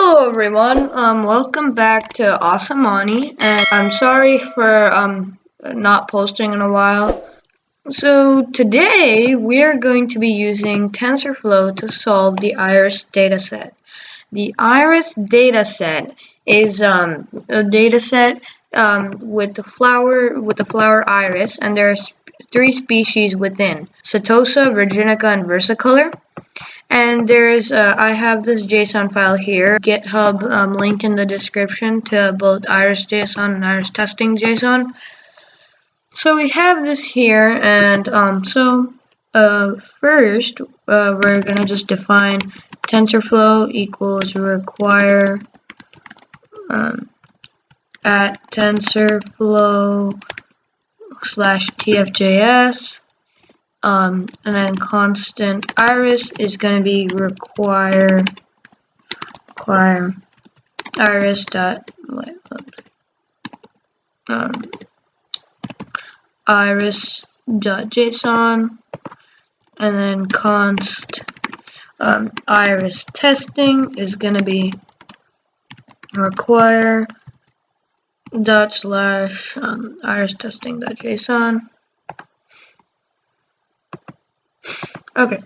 Hello everyone, welcome back to AwesomeAni, and I'm sorry for not posting in a while. So today we're going to be using TensorFlow to solve the Iris dataset. The Iris dataset is a dataset with the flower iris, and there's three species within: Setosa, Virginica, and Versicolor. And I have this JSON file here, GitHub link in the description to both Iris JSON and Iris testing JSON. So we have this here, and first we're gonna just define TensorFlow equals require at TensorFlow/tfjs. And then constant iris is going to be require iris dot iris dot json, and then const iris testing is going to be require dot slash iris testing dot json. Okay,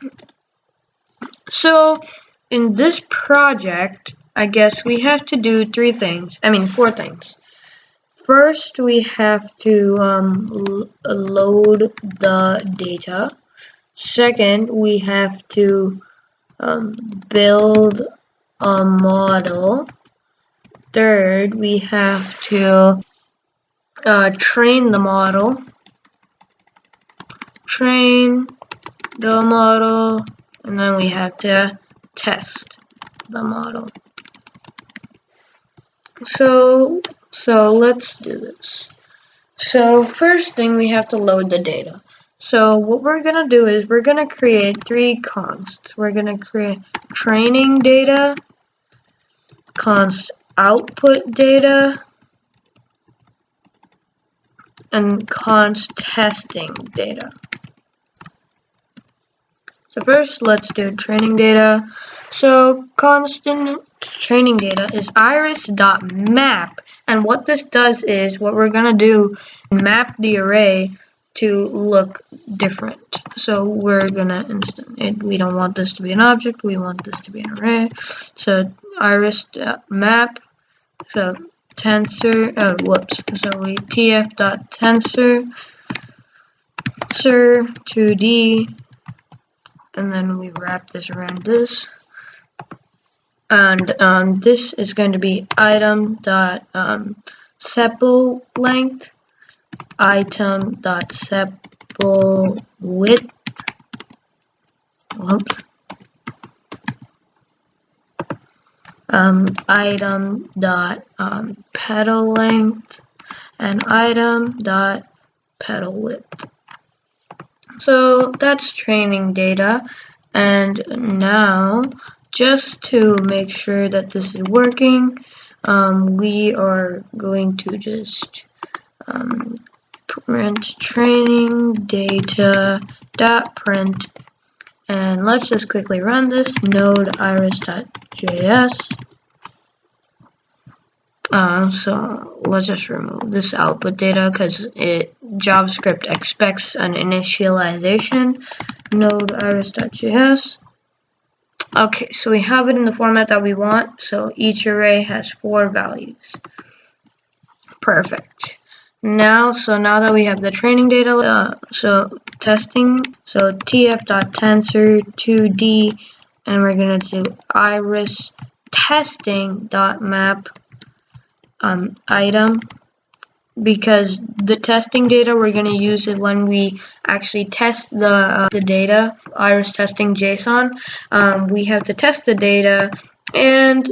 so in this project, I guess we have to do four things. First, we have to load the data. Second, we have to build a model. Third, we have to train the model. And then we have to test the model. So let's do this. So first thing, we have to load the data. So what we're gonna do is we're gonna create three consts. We're gonna create training data, const output data, and const testing data. So first, let's do training data. So constant training data is iris.map, and what this does is what we're gonna do, map the array to look different. So we're gonna we don't want this to be an object, we want this to be an array. So iris.map, so tensor, so we tf.tensor 2D, and then we wrap this around this, and this is going to be item.sepal length, item.sepal width, item.petal length, and item.petal width. So that's training data, and now just to make sure that this is working, we are going to just print training data dot print, and let's just quickly run this node iris.js. So let's just remove this output data because JavaScript expects an initialization. Node iris.js. Okay, so we have it in the format that we want. So each array has 4 values. Perfect. Now that we have the training data, so testing. So tf.tensor 2D, and we're gonna do iris testing.map item, because the testing data we're going to use it when we actually test the data, iris testing JSON. We have to test the data, and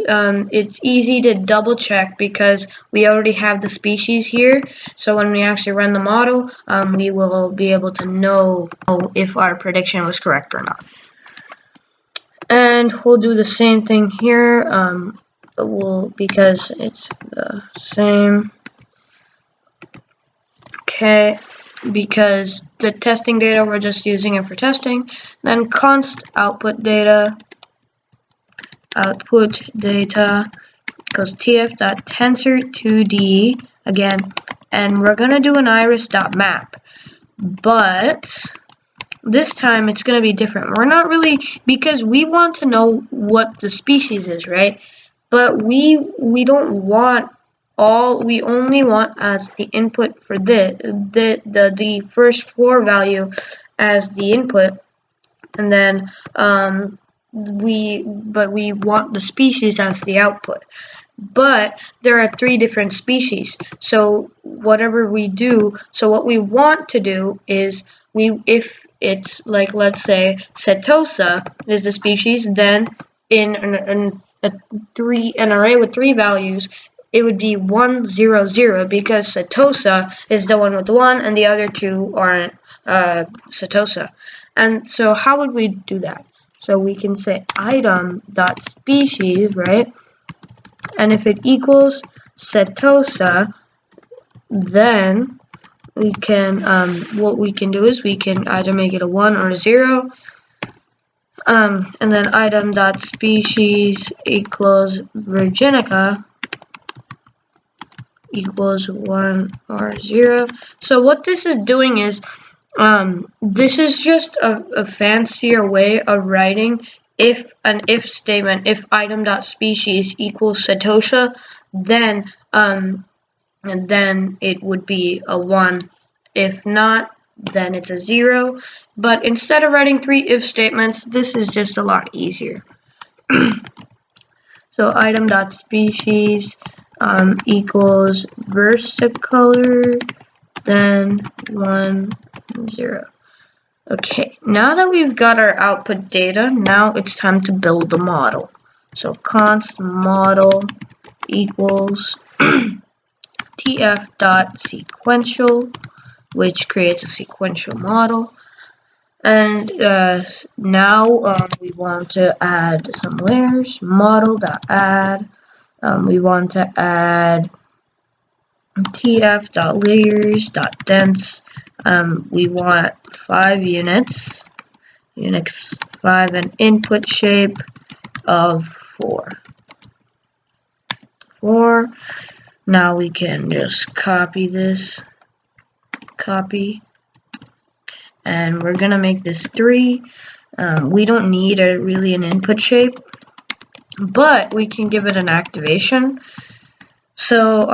it's easy to double check because we already have the species here. So when we actually run the model, we will be able to know if our prediction was correct or not. And we'll do the same thing here. Because it's the same. Okay, because the testing data, we're just using it for testing. Then const output data output data equals tf.tensor2d again, and we're gonna do an iris.map, but this time it's gonna be different. We're not really, because we want to know what the species is, right? But we don't want all, we only want as the input for the first floor value as the input, and then we want the species as the output. But there are 3 different species, so whatever we do, so what we want to do is, if it's like, let's say Setosa is the species, then in an array with 3 values, it would be 1 0 0, because Setosa is the one with 1 and the other 2 aren't Setosa. And so how would we do that? So we can say item.species, right? And if it equals Setosa, then we can, what we can do is we can either make it a 1 or a 0. And then item.species equals Virginica equals 1 or 0. So what this is doing is, this is just a fancier way of writing if an if statement. If item.species equals Setosa, then it would be a 1. If not, then it's a 0. But instead of writing 3 if statements, this is just a lot easier. So item.species equals versicolor, then 1 0. Okay, now that we've got our output data, now it's time to build the model. So const model equals tf.sequential, which creates a sequential model. And now we want to add some layers. Model.add. We want to add tf.layers.dense. We want 5 units. Units 5, and input shape of 4. Now we can just copy this. Copy. And we're gonna make this 3. We don't need really an input shape, but we can give it an activation. So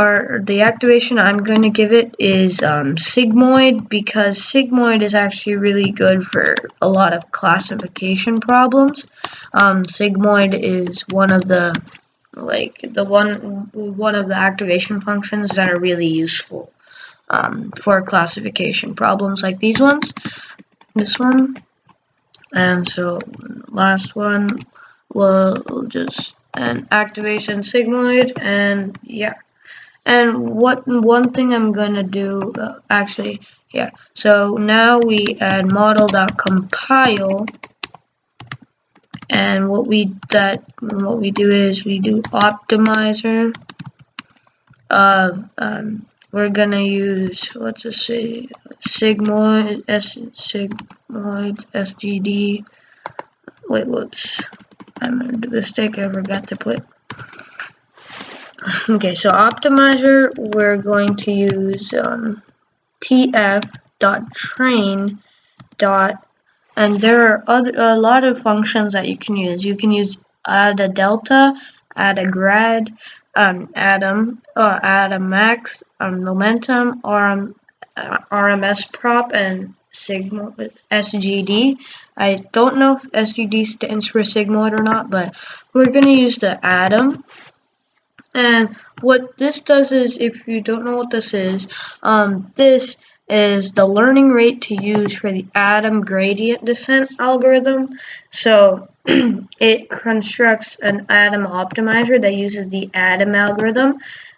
the activation I'm going to give it is sigmoid, because sigmoid is actually really good for a lot of classification problems. Sigmoid is one of the one of the activation functions that are really useful for classification problems like these ones. This one. And so last one will just an activation sigmoid, and yeah. And one thing I'm gonna do so now we add model.compile, and what we do is we do optimizer. We're gonna use, let's just say sigmoid SGD. Wait, whoops! I made a mistake. I forgot to put. Okay, so optimizer, we're going to use tf.train. And there are a lot of functions that you can use. You can use add a delta, add a grad, add a max, momentum, RMS prop, and sigma SGD. I don't know if SGD stands for sigmoid or not, but we're going to use the atom. And what this does is, if you don't know what this is the learning rate to use for the atom gradient descent algorithm. So it constructs an atom optimizer that uses the atom algorithm.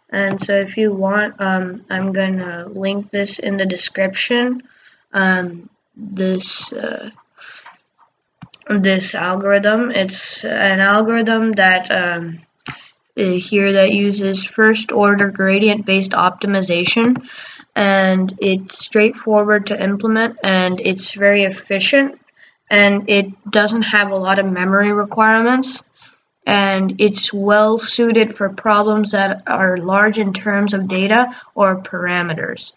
And so if you want, I'm gonna link this in the description. This algorithm, it's an algorithm that here that uses first order gradient based optimization, and it's straightforward to implement, and it's very efficient, and it doesn't have a lot of memory requirements, and it's well suited for problems that are large in terms of data or parameters.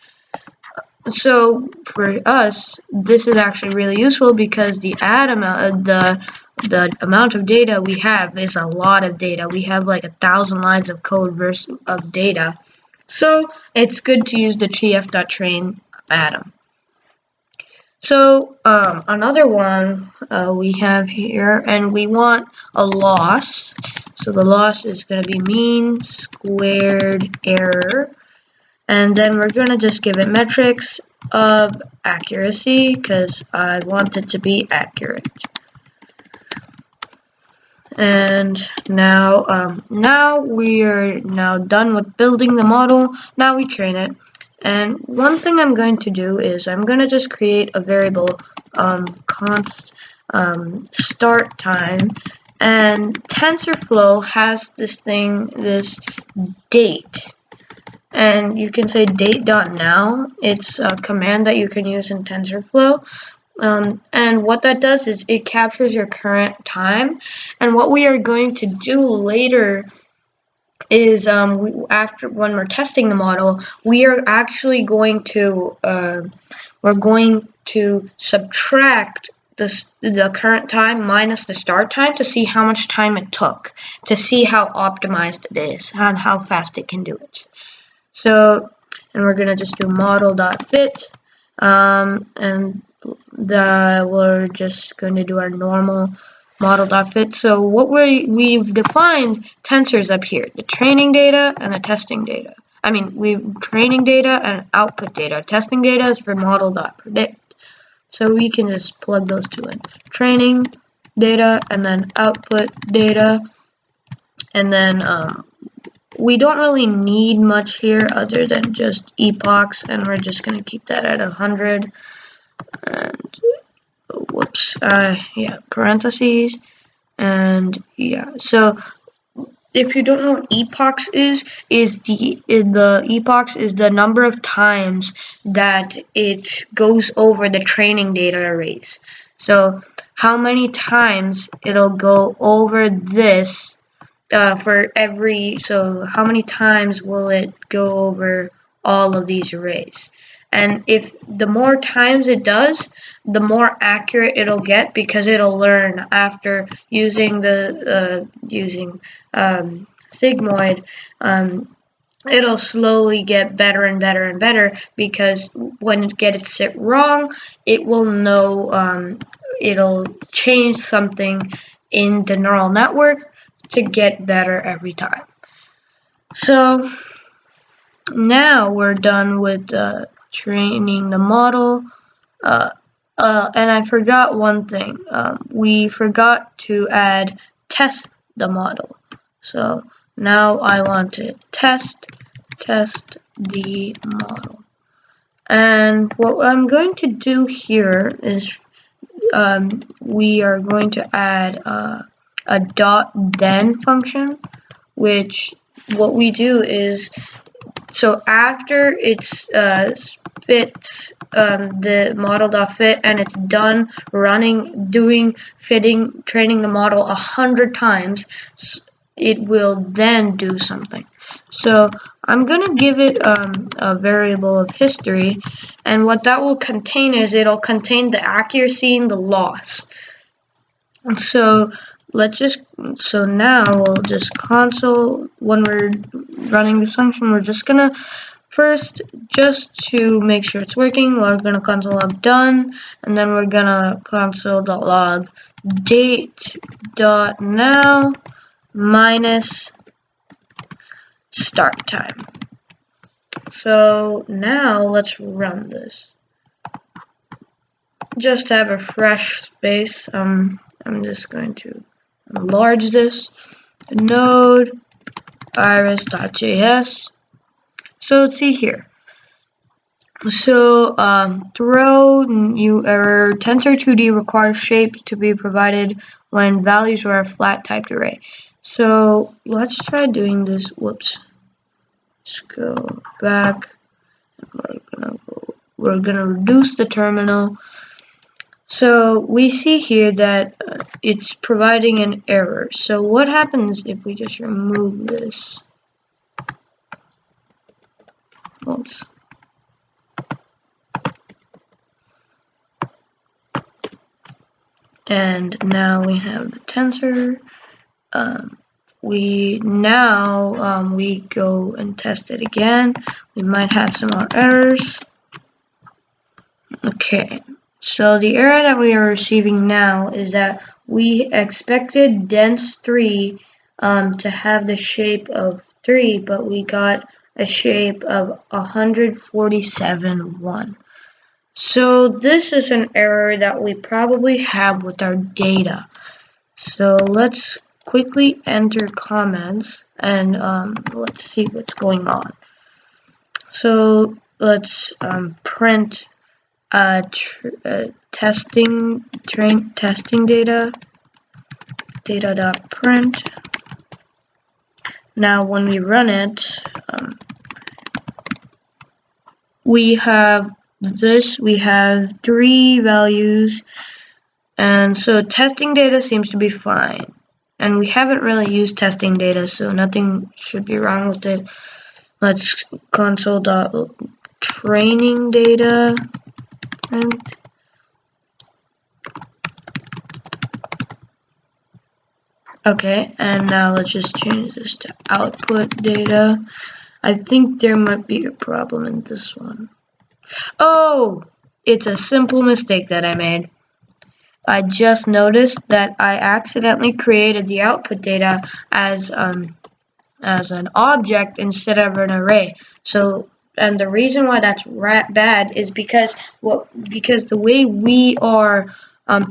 So for us, this is actually really useful because the amount of data we have is a lot of data. We have like 1,000 lines of code of data. So it's good to use the tf.train atom. So another one we have here, and we want a loss. So the loss is going to be mean squared error. And then we're going to just give it metrics of accuracy because I want it to be accurate. And now we are done with building the model. Now we train it. And one thing I'm going to do is I'm going to just create a variable const start time. And TensorFlow has this date. And you can say date.now. It's a command that you can use in TensorFlow. And what that does is it captures your current time. And what we are going to do later is when we're testing the model, we are actually going to subtract the current time minus the start time to see how much time it took, to see how optimized it is and how fast it can do it. So, and we're gonna just do model.fit, and we're just going to do our normal model.fit. So what we've defined tensors up here, the training data and the testing data. We've training data and output data. Testing data is for model.predict. So we can just plug those two in. Training data and then output data, and then we don't really need much here other than just epochs, and we're just going to keep that at 100. And whoops, parentheses, and yeah. So if you don't know what epochs is the epochs is the number of times that it goes over the training data arrays. So how many times it'll go over this so how many times will it go over all of these arrays? And if the more times it does, the more accurate it'll get, because it'll learn after using sigmoid. It'll slowly get better and better and better, because when it gets it wrong, it will know, it'll change something in the neural network to get better every time. So now we're done with training the model. And I forgot one thing. We forgot to add test the model. So now I want to test the model. And what I'm going to do here is we are going to add a .then function, which what we do is, so after it's spits the model.fit and it's done training the model 100 times, it will then do something. So I'm going to give it a variable of history, and what that will contain is it'll contain the accuracy and the loss. So now we'll just console, when we're running this function, we're just gonna first, just to make sure it's working, we're gonna console log done, and then we're gonna console.log date.now minus start time. So now let's run this. Just to have a fresh space, I'm just going to enlarge this. Node Iris.js. So let's see here. So throw new error. Tensor2D requires shapes to be provided when values are a flat typed array. So let's try doing this. Whoops. Let's go back. We're gonna reduce the terminal. So we see here that it's providing an error. So what happens if we just remove this? Oops. And now we have the tensor. We go and test it again. We might have some more errors. Okay, so the error that we are receiving now is that we expected dense3 to have the shape of 3, but we got a shape of 147.1. So this is an error that we probably have with our data. So let's quickly enter comments and let's see what's going on. So let's print testing data.print. Now when we run it, we have 3 values, and so testing data seems to be fine, and we haven't really used testing data, so nothing should be wrong with it. Let's console.training data print. Okay, and now let's just change this to output data. I think there might be a problem in this one. Oh, it's a simple mistake that I made. I just noticed that I accidentally created the output data as an object instead of an array. So, and the reason why that's bad is because the way we are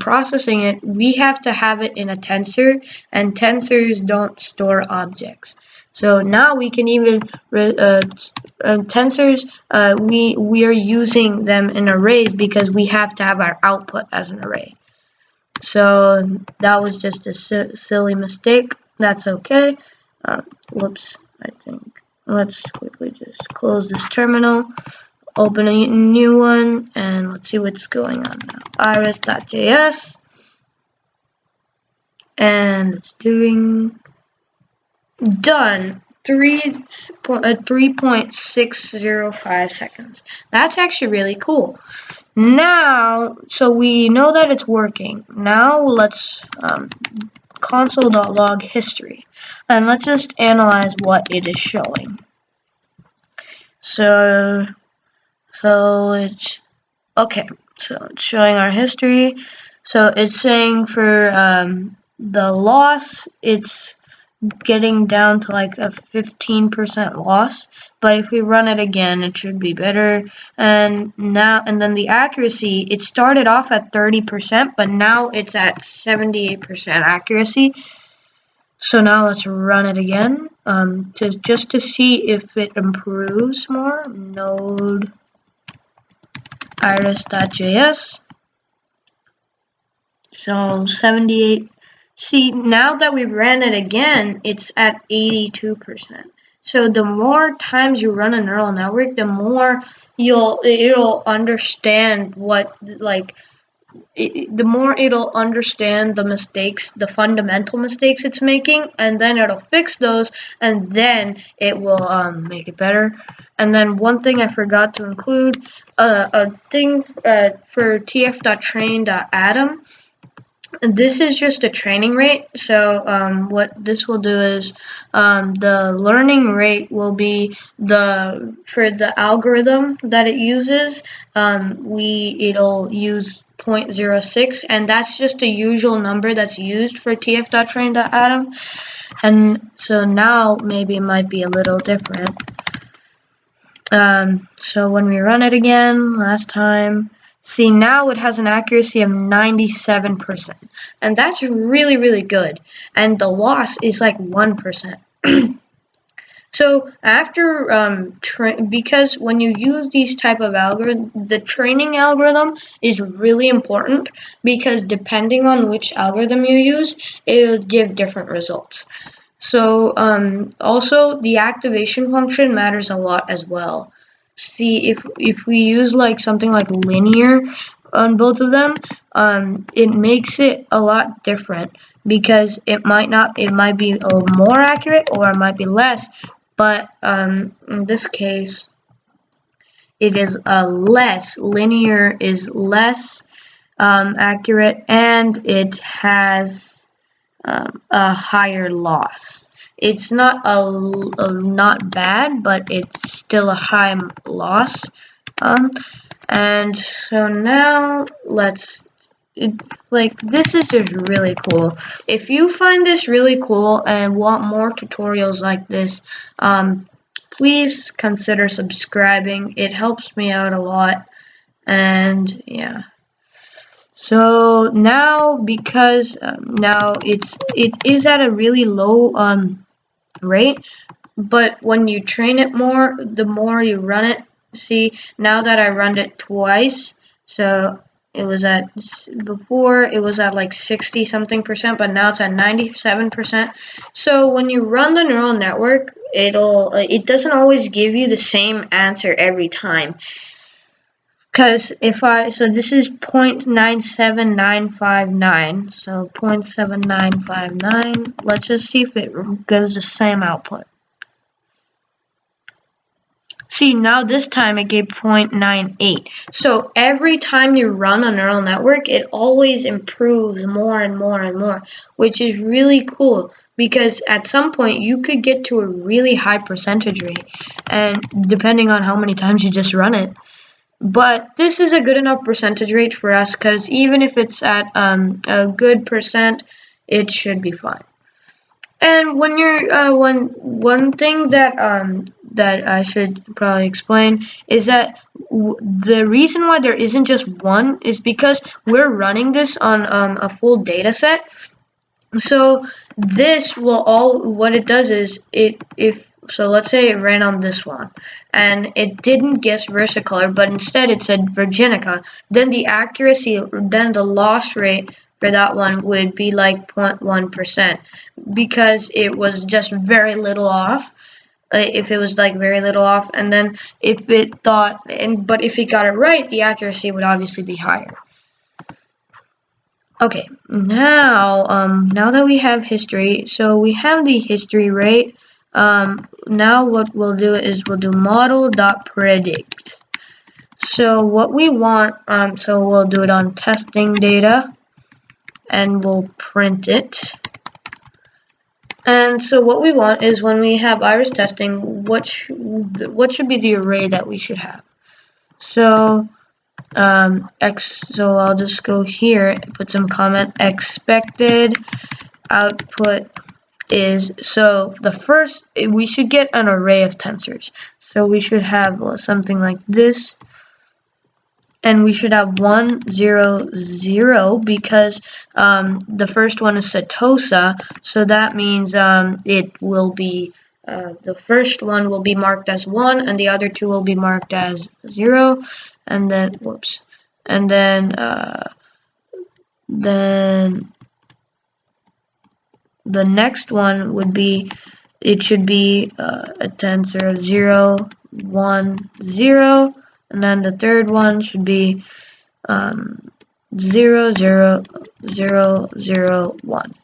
processing it, we have to have it in a tensor, and tensors don't store objects. So now we can even tensors. We are using them in arrays because we have to have our output as an array. So that was just a silly mistake. That's okay. Whoops, I think. Let's quickly just close this terminal, open a new one, and let's see what's going on now. Iris.js, and it's doing done. 3.605 seconds. That's actually really cool. Now, so we know that it's working. Now let's console.log history, and let's just analyze what it is showing. So it's okay. So it's showing our history. So it's saying for the loss, it's getting down to like a 15% loss, but if we run it again, it should be better. And then the accuracy, it started off at 30%, but now it's at 78% accuracy. So now let's run it again, just to see if it improves more. Node iris.js. So 78. See, now that we ran it again, it's at 82%. So the more times you run a neural network, the more it'll understand the more it'll understand the mistakes, the fundamental mistakes it's making, and then it'll fix those, and then it will make it better. And then one thing I forgot to include, a thing for tf.train.atom. This is just a training rate, so what this will do is the learning rate will be for the algorithm that it uses. It'll use 0.06, and that's just a usual number that's used for tf.train.atom. And so now maybe it might be a little different. So when we run it again, last time, see, now it has an accuracy of 97%, and that's really, really good. And the loss is like 1%. So after because when you use these type of algorithm, the training algorithm is really important, because depending on which algorithm you use, it'll give different results. So also the activation function matters a lot as well. See, if we use like something like linear, on both of them, it makes it a lot different because it might be a little more accurate or it might be less, but in this case it is less. Linear is less accurate, and it has a higher loss. It's not not bad, but it's still a high loss. And so now it's like, this is just really cool. If you find this really cool and want more tutorials like this, please consider subscribing. It helps me out a lot. And yeah. So now, because now it is at a really low rate, but when you train it more, the more you run it. See, now that I run it twice, so it was at, before it was at like 60 something percent, but now it's at 97%. So when you run the neural network, it doesn't always give you the same answer every time. Because so this is 0.97959, so 0.7959, let's just see if it gives the same output. See, now this time it gave 0.98. So every time you run a neural network, it always improves more and more and more, which is really cool because at some point you could get to a really high percentage rate, and depending on how many times you just run it. But this is a good enough percentage rate for us because even if it's at a good percent, it should be fine. And when you're one thing that that I should probably explain is that the reason why there isn't just one is because we're running this on a full data set. So this will what it does is so let's say it ran on this one and it didn't guess versicolor, but instead it said Virginica, then the loss rate for that one would be like 0.1% because it was just very little off. If it was like very little off, and then if it thought, but if it got it right, the accuracy would obviously be higher. Okay, now that we have history, so we have the history rate. Now what we'll do is we'll do model.predict. So what we want, so we'll do it on testing data, and we'll print it. And so what we want is when we have iris testing, what should be the array that we should have? So so I'll just go here and put some comment. Expected output is, so the first, we should get an array of tensors. So we should have something like this, and we should have 1, 0, 0 because the first one is setosa, so that means it will be the first one will be marked as 1 and the other two will be marked as 0, and then then the next one would be, it should be a tensor of 0, 1, 0, and then the third one should be 0, 0, 0, 0, 1.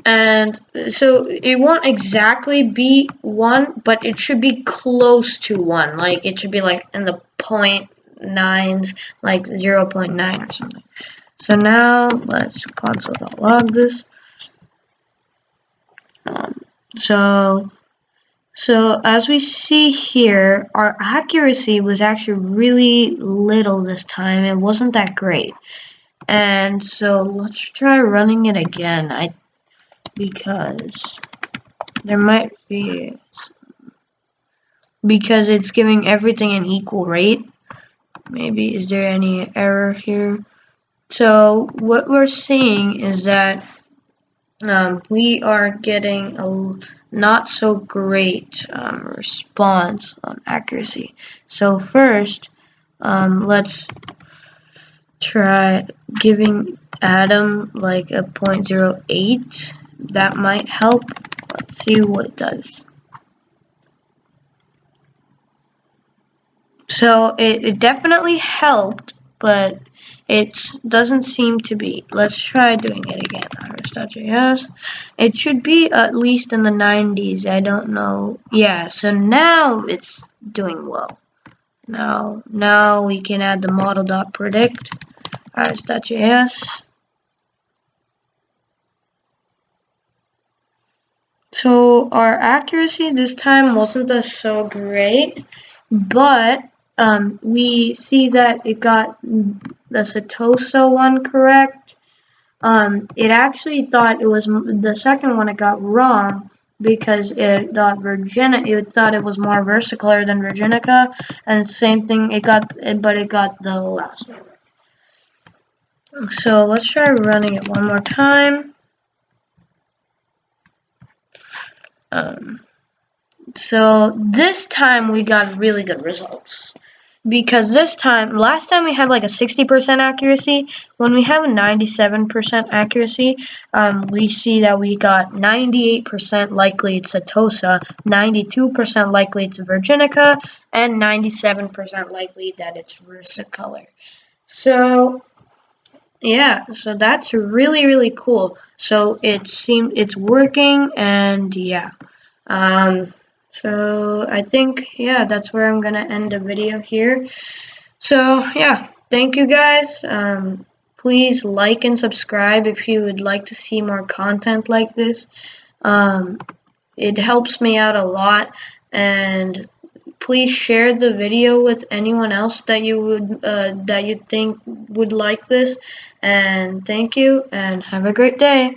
And so it won't exactly be 1, but it should be close to 1. Like it should be like in the 0.9s, like 0.9 or something. So now let's console.log this. So as we see here, our accuracy was actually really little this time. It wasn't that great. And so let's try running it again. Because there might be, because it's giving everything an equal rate. Maybe, is there any error here? So what we're seeing is that we are getting a not so great response on accuracy. So first, let's try giving Adam like a 0.08. That might help. Let's see what it does. So it definitely helped, but it doesn't seem to be. Let's try doing it again. Iris.js. It should be at least in the 90s. I don't know. Yeah, so now it's doing well. Now we can add the model.predict Iris.js. So our accuracy this time wasn't so great, but we see that it got the Setosa one correct. It actually thought it was the second one it got wrong because it thought it thought it was more versicolor than Virginica, and same thing but it got the last one. So let's try running it one more time. So this time we got really good results. Because last time we had like a 60% accuracy. When we have a 97% accuracy, we see that we got 98% likely it's Setosa, 92% likely it's Virginica, and 97% likely that it's versicolor. So yeah, so that's really, really cool. So it's working, and yeah. So I think, yeah, that's where I'm gonna end the video here. So yeah, thank you guys. Please like and subscribe if you would like to see more content like this. It helps me out a lot, and please share the video with anyone else that you think would like this. And thank you, and have a great day.